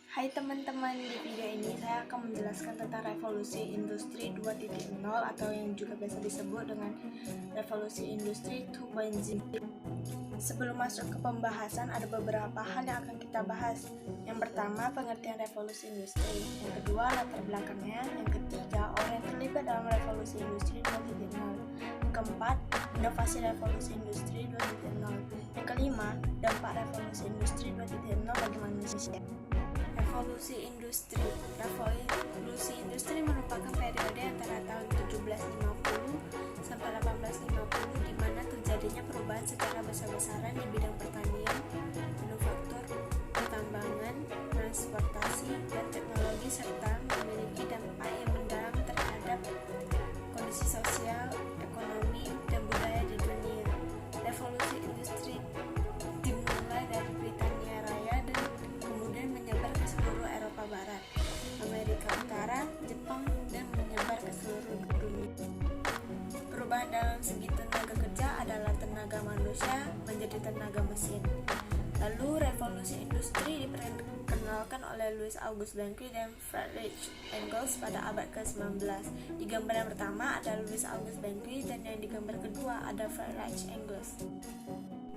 Hai teman-teman, di video ini saya akan menjelaskan tentang revolusi industri 2.0 atau yang juga biasa disebut dengan revolusi industri 2.0. Sebelum masuk ke pembahasan, ada beberapa hal yang akan kita bahas. Yang pertama, pengertian revolusi industri. Yang kedua, latar belakangnya. Yang ketiga, orang yang terlibat dalam revolusi industri 2.0. Yang keempat, inovasi revolusi industri 2.0. Yang kelima, dampak revolusi industri 2.0 bagi manusia. Revolusi industri. Revolusi industri merupakan periode antara tahun 1750 sampai 1850 di mana terjadinya perubahan secara besar-besaran di bidang pertanian, manufaktur, pertambangan, transportasi, dan teknologi serta memiliki dampak yang mendalam terhadap kondisi sosial, ekonomi, dan budaya di dunia. Revolusi industri dimulai dari Britania Raya dan kemudian menyebar ke seluruh Eropa Barat, Amerika Utara, Jepang, dan menyebar ke seluruh dunia. Perubahan dalam segi tenaga kerja adalah tenaga manusia menjadi tenaga mesin. Lalu revolusi industri diperkenalkan oleh Louis August Bentley dan Friedrich Engels pada abad ke-19. Di gambar yang pertama ada Louis August Bentley dan yang di gambar kedua ada Friedrich Engels.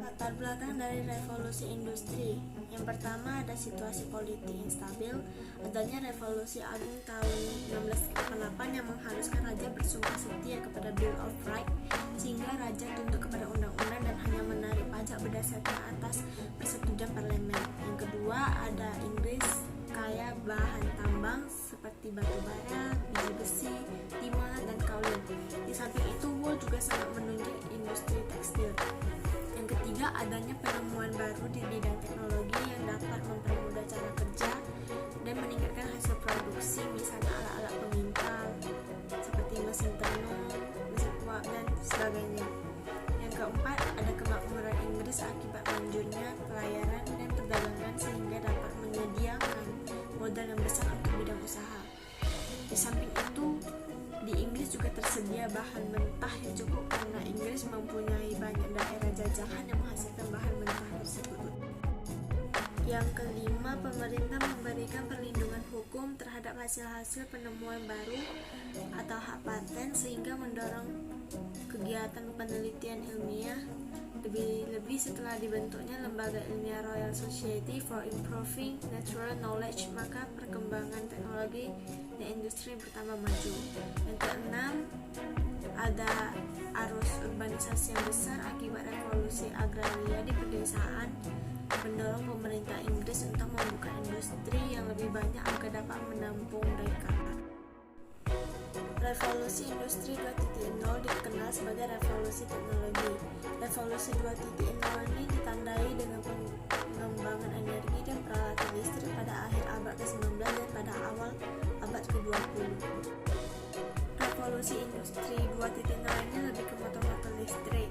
Latar belakang dari revolusi industri. Yang pertama ada situasi politik yang stabil, adanya revolusi agung tahun 1688 yang mengharuskan raja bersumpah setia kepada Bill of Rights sehingga raja tunduk kepada undang-undang dan hanya menarik pajak berdasarkan atas persetujuan parlemen. Yang kedua ada Inggris kaya bahan tambang seperti batu bara, biji besi, timah, dan kaulin. Di samping itu wool juga sangat menunjuk industri tekstil. Yang ketiga, adanya penemuan baru di bidang teknologi yang dapat mempermudah cara kerja dan meningkatkan hasil produksi, misalnya alat-alat pemintal seperti mesin tenun, mesin uap, dan sebagainya. Yang keempat, ada kemakmuran Inggris akibat manjurnya pelayaran dan perdagangan sehingga dapat menyediakan modal yang besar untuk bidang usaha. Di samping itu, di Inggris juga tersedia bahan mentah yang cukup karena Inggris mempunyai banyak daerah jajahan yang menghasilkan bahan mentah tersebut. Yang kelima, pemerintah memberikan perlindungan hukum terhadap hasil-hasil penemuan baru atau hak paten sehingga mendorong kegiatan penelitian ilmiah. Lebih-lebih setelah dibentuknya lembaga ilmiah Royal Society for Improving Natural Knowledge, maka perkembangan teknologi dan industri bertambah maju. Yang keenam, ada arus urbanisasi yang besar akibat revolusi agraria di pedesaan mendorong pemerintah Inggris untuk membuka industri yang lebih banyak agar dapat menampung mereka. Revolusi industri 2.0 dikenal sebagai revolusi teknologi. Revolusi 2.0 ini ditandai dengan pengembangan energi dan peralatan listrik pada akhir abad ke-19 dan pada awal abad ke-20. Revolusi industri 2.0 ini lebih ke motor-motor listrik,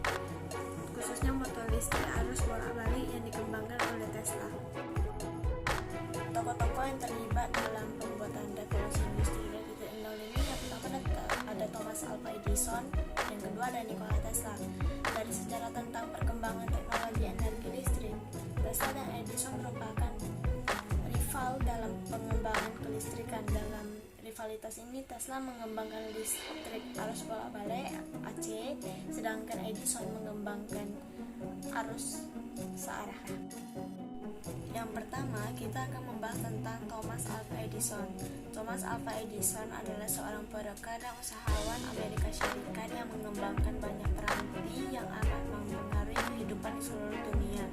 khususnya motor listrik arus bolak-balik yang dikembangkan oleh Tesla. Tokoh-tokoh yang terlibat dalam pembuatan revolusi industri 2.0 ini yang pertama ada Thomas Alva Edison, yang kedua ada Nikola Tesla. Dari sejarah tentang perkembangan teknologi energi listrik, Tesla dan Edison merupakan rival dalam pengembangan kelistrikan. Dalam rivalitas ini Tesla mengembangkan listrik arus bolak-balik AC, sedangkan Edison mengembangkan arus searah. Yang pertama, kita akan membahas tentang Thomas Alva Edison. Thomas Alva Edison adalah seorang perekat dan usahawan Amerika Serikat yang mengembangkan banyak peranti yang amat mempengaruhi kehidupan di seluruh dunia.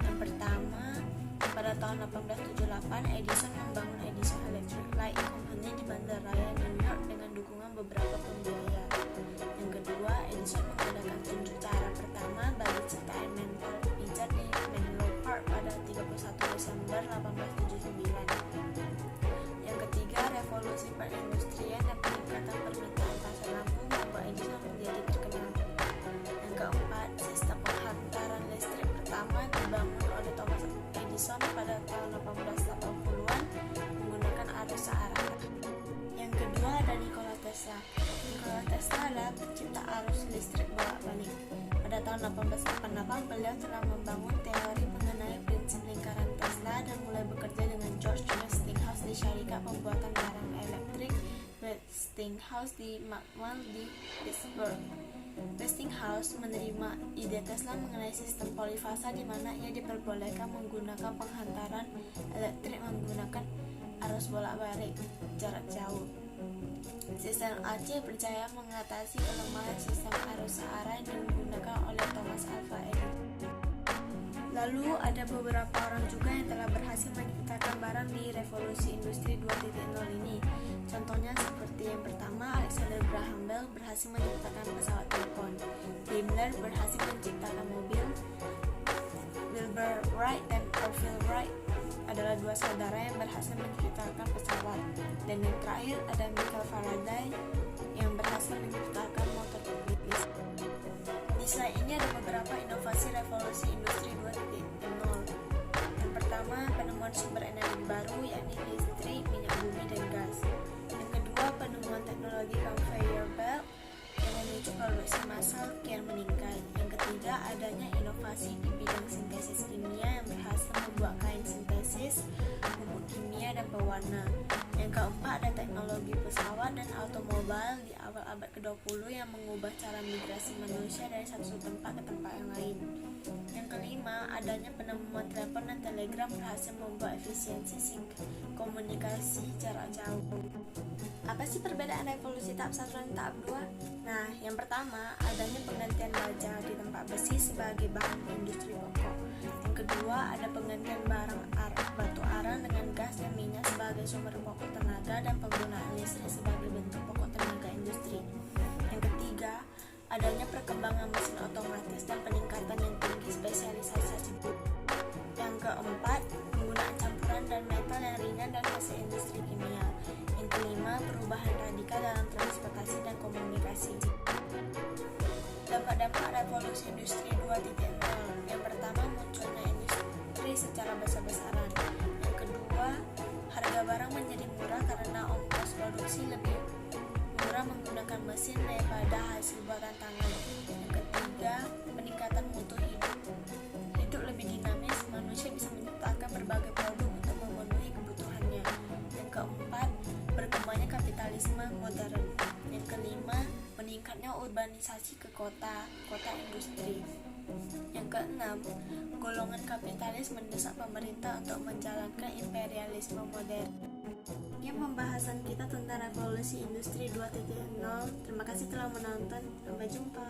Yang pertama, pada tahun 1878, Edison membangun Edison Electric Light Company di Bandaraya New York dengan dukungan beberapa pembiaya. Yang kedua, Edison mengadakan tunjuk cara pertama bagi ciptaan mentol pijat di Menlo Park pada 31 Desember 1879. Yang ketiga, revolusi perindustrian dan peningkatan permintaan pasar lampu membuat Edison menjadi terkenal. Yang keempat, sistem penghantaran listrik pertama dibangun oleh Thomas Edison pada tahun 1880-an menggunakan arus searah. Yang kedua ada Nikola Tesla. Nikola Tesla adalah pencipta arus listrik bolak-balik. Pada tahun 1888 beliau telah membangun teori mengenai prinsip lingkaran Tesla dan mulai bekerja dengan George Westinghouse di Maxwell di Pittsburgh. Westinghouse menerima ide Tesla mengenai sistem polifasa di mana ia diperbolehkan menggunakan penghantaran elektrik menggunakan arus bolak-balik jarak jauh. Sistem AC berjaya mengatasi kelemahan sistem arus searah yang digunakan oleh Thomas Alva Edison. Lalu ada beberapa orang juga yang telah berhasil menciptakan barang di revolusi industri 2.0 ini. Contohnya seperti yang pertama, Alexander Graham Bell berhasil menciptakan pesawat telepon. Daimler berhasil menciptakan mobil. Wilbur Wright dan Orville Wright adalah dua saudara yang berhasil menciptakan pesawat. Dan yang terakhir ada Michael Faraday yang berhasil menciptakan motor listrik. Di slide ini ada beberapa inovasi revolusi industri 2.0. Yang pertama, penemuan sumber energi baru yakni listrik, minyak bumi, dan gas. Yang kedua, penemuan teknologi conveyor belt yang memicu produksi massal kian meningkat. Yang ketiga, adanya inovasi di bidang sintesis kimia yang berhasil membuat kain sintesis, pupuk kimia, dan pewarna. Yang keempat, ada teknologi pesawat dan automobil di awal abad ke-20 yang mengubah cara migrasi manusia dari satu tempat ke tempat yang lain. Yang kelima, adanya penemuan telepon dan telegram berhasil membuat efisiensi komunikasi jarak jauh. Apa sih perbedaan revolusi tahap 1 dan tahap 2? Nah, yang pertama, adanya penggantian baja di tempat besi sebagai bahan industri pokok. Yang kedua, ada penggantian batu arang dengan gas dan minyak sebagai sumber pokok tenaga dan penggunaan listrik sebagai bentuk pokok tenaga industri. Yang ketiga, adanya perkembangan mesin otomatis dan peningkatan yang tinggi spesialisasi. Yang keempat, penggunaan campuran dan metal yang ringan dan hasil industri kimia. Yang kelima, perubahan radikal dalam transportasi dan komunikasi. Dampak-dampak revolusi industri 2.0. Yang pertama, munculnya industri secara besar-besaran. Yang kedua, harga barang menjadi murah karena ongkos produksi lebih murah menggunakan mesin daripada hasil buatan tangan. Yang ketiga, peningkatan mutu hidup lebih dinamis, manusia bisa menciptakan berbagai produk untuk memenuhi kebutuhannya. Yang keempat, berkembangnya kapitalisme modern. Yang kelima, meningkatnya urbanisasi ke kota industri. Yang keenam, golongan kapitalis mendesak pemerintah untuk menjalankan imperialisme modern. Ini pembahasan kita tentang revolusi industri 2.0. Terima kasih telah menonton. Sampai jumpa.